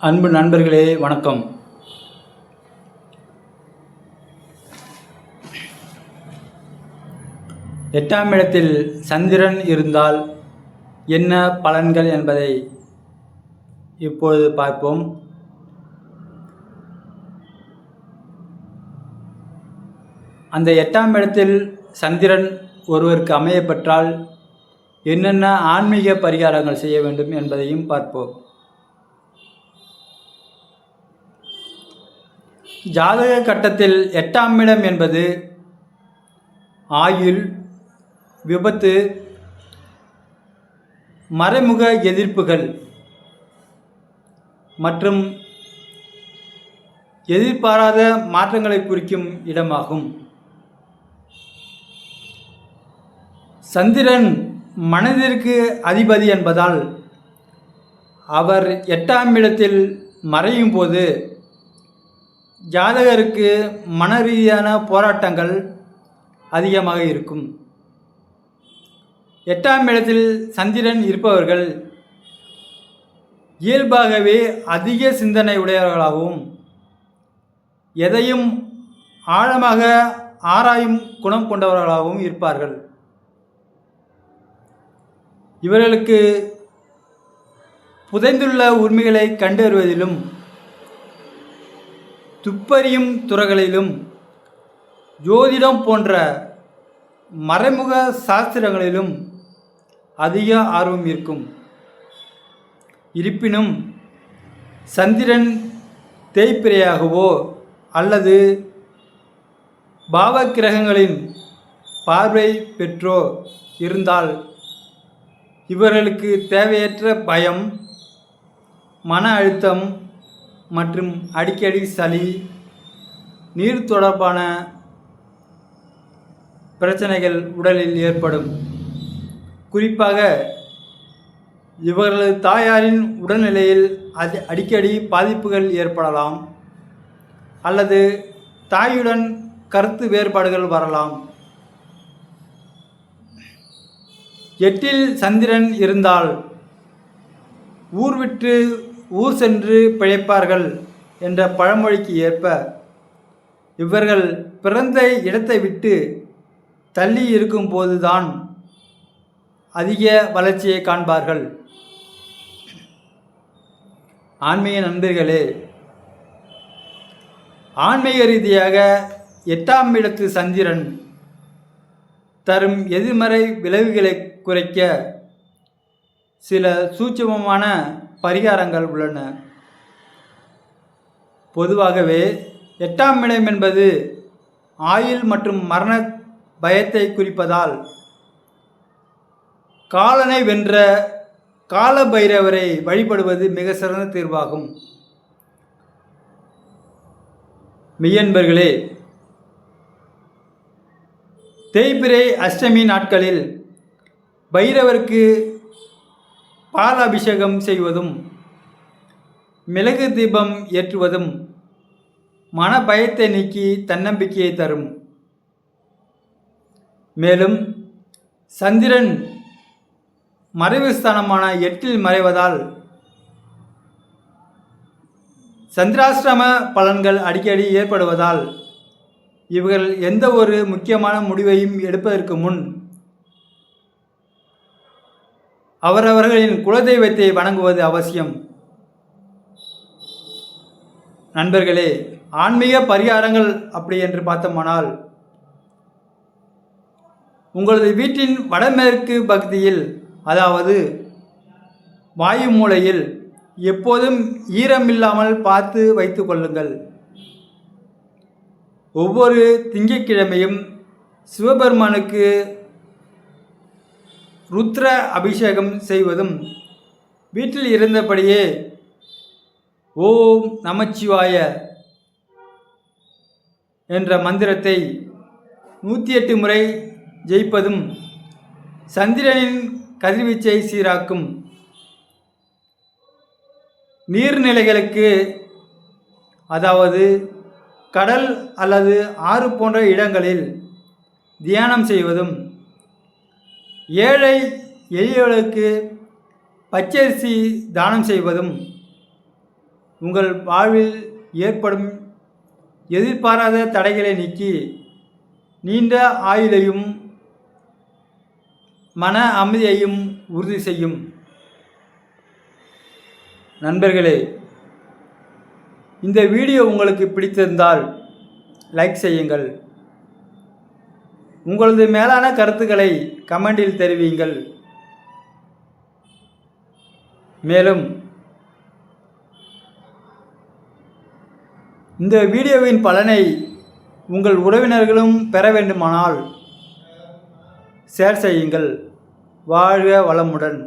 அன்பு நண்பர்களே வணக்கம். எட்டாம் இடத்தில் சந்திரன் இருந்தால் என்ன பலன்கள் என்பதை இப்பொழுது பார்ப்போம். அந்த எட்டாம் இடத்தில் சந்திரன் ஒருவருக்கு அமையப்பெற்றால் என்னென்ன ஆன்மீக பரிகாரங்கள் செய்ய வேண்டும் என்பதையும் பார்ப்போம். ஜாதக கட்டத்தில் எட்டாம் இடம் என்பது ஆயுள், விபத்து, மறைமுக எதிர்ப்புகள் மற்றும் எதிர்பாராத மாற்றங்களை குறிக்கும் இடமாகும். சந்திரன் மனதிற்கு அதிபதி என்பதால் அவர் எட்டாம் இடத்தில் மறையும் போது ஜாதகருக்கு மன ரீதியான போராட்டங்கள் அதிகமாக இருக்கும். எட்டாம் இடத்தில் சந்திரன் இருப்பவர்கள் இயல்பாகவே அதிக சிந்தனை உடையவர்களாகவும் எதையும் ஆழமாக ஆராயும் குணம் கொண்டவர்களாகவும் இருப்பார்கள். இவர்களுக்கு புதைந்துள்ள உண்மைகளை கண்டறிவதிலும் துப்பறியும் துறைகளிலும் ஜோதிடம் போன்ற மறைமுக சாஸ்திரங்களிலும் அதிக ஆர்வம் இருக்கும். இருப்பினும் சந்திரன் தேய்பிரையாகவோ அல்லது பாவக்கிரகங்களின் பார்வை பெற்றோ இருந்தால் இவர்களுக்கு தேவையற்ற பயம், மன அழுத்தம் மற்றும் அடிக்கடி சளி, நீர் தொடர்பான பிரச்சனைகள் உடலில் ஏற்படும். குறிப்பாக இவர்களது தாயாரின் உடல்நிலையில் அடிக்கடி பாதிப்புகள் ஏற்படலாம் அல்லது தாயுடன் கருத்து வேறுபாடுகள் வரலாம். எட்டில் சந்திரன் இருந்தால் ஊர் விட்டு ஊர் சென்று பிழைப்பார்கள் என்ற பழமொழிக்கு ஏற்ப இவர்கள் பிறந்த இடத்தை விட்டு தள்ளி இருக்கும் போதுதான் அதிக வளர்ச்சியை காண்பார்கள். ஆன்மீக நண்பர்களே, ஆன்மீக ரீதியாக எட்டாம் இடத்து சந்திரன் தரும் எதிர்மறை விளைவுகளை குறைக்க சில சூட்சுமமான பரிகாரங்கள் உள்ளன. பொதுவாகவே எட்டாம் இடம் என்பது ஆயுள் மற்றும் மரண பயத்தை குறிப்பதால் காலனை வென்ற கால பைரவரை வழிபடுவது மிக சிறந்த தீர்வாகும். மெய்யன்பர்களே, தேய்பிறை அஷ்டமி நாட்களில் பைரவருக்கு பால் அபிஷேகம் செய்வதும் மிளகு தீபம் ஏற்றுவதும் மன பயத்தை நீக்கி தன்னம்பிக்கையை தரும். மேலும் சந்திரன் மறைவு ஸ்தானமான எட்டில் மறைவதால் சந்திராஷ்டம பலன்கள் அடிக்கடி ஏற்படுவதால் இவர்கள் எந்த ஒரு முக்கியமான முடிவையும் எடுப்பதற்கு முன் அவரவர்களின் குலதெய்வத்தை வணங்குவது அவசியம். நண்பர்களே, ஆன்மீக பரிகாரங்கள் அப்படி என்று பார்த்தோமானால், உங்களது வீட்டின் வடமேற்கு பகுதியில், அதாவது வாயு மூலையில் எப்போதும் ஈரமில்லாமல் பார்த்து வைத்து கொள்ளுங்கள். ஒவ்வொரு திங்கட்கிழமையும் சிவபெருமானுக்கு ருத்ர அபிஷேகம் செய்வதும் வீட்டில் இருந்தபடியே ஓம் நமச்சிவாய என்ற மந்திரத்தை 108 முறை ஜெயிப்பதும் சந்திரனின் கதிர்வீச்சை சீராக்கும். நீர்நிலைகளுக்கு, அதாவது கடல் அல்லது ஆறு போன்ற இடங்களில் தியானம் செய்வதும் ஏழை எளியவர்களுக்கு பச்சரிசி தானம் செய்வதும் உங்கள் வாழ்வில் ஏற்படும் எதிர்பாராத தடைகளை நீக்கி நீண்ட ஆயுளையும் மன அமைதியையும் உறுதி செய்யும். நண்பர்களே, இந்த வீடியோ உங்களுக்கு பிடித்திருந்தால் லைக் செய்யுங்கள். உங்களது மேலான கருத்துக்களை கமெண்டில் தெரிவியுங்கள். மேலும் இந்த வீடியோவின் பலனை உங்கள் உறவினர்களும் பெற வேண்டுமானால் ஷேர் செய்யுங்கள். வாழ்க வளமுடன்.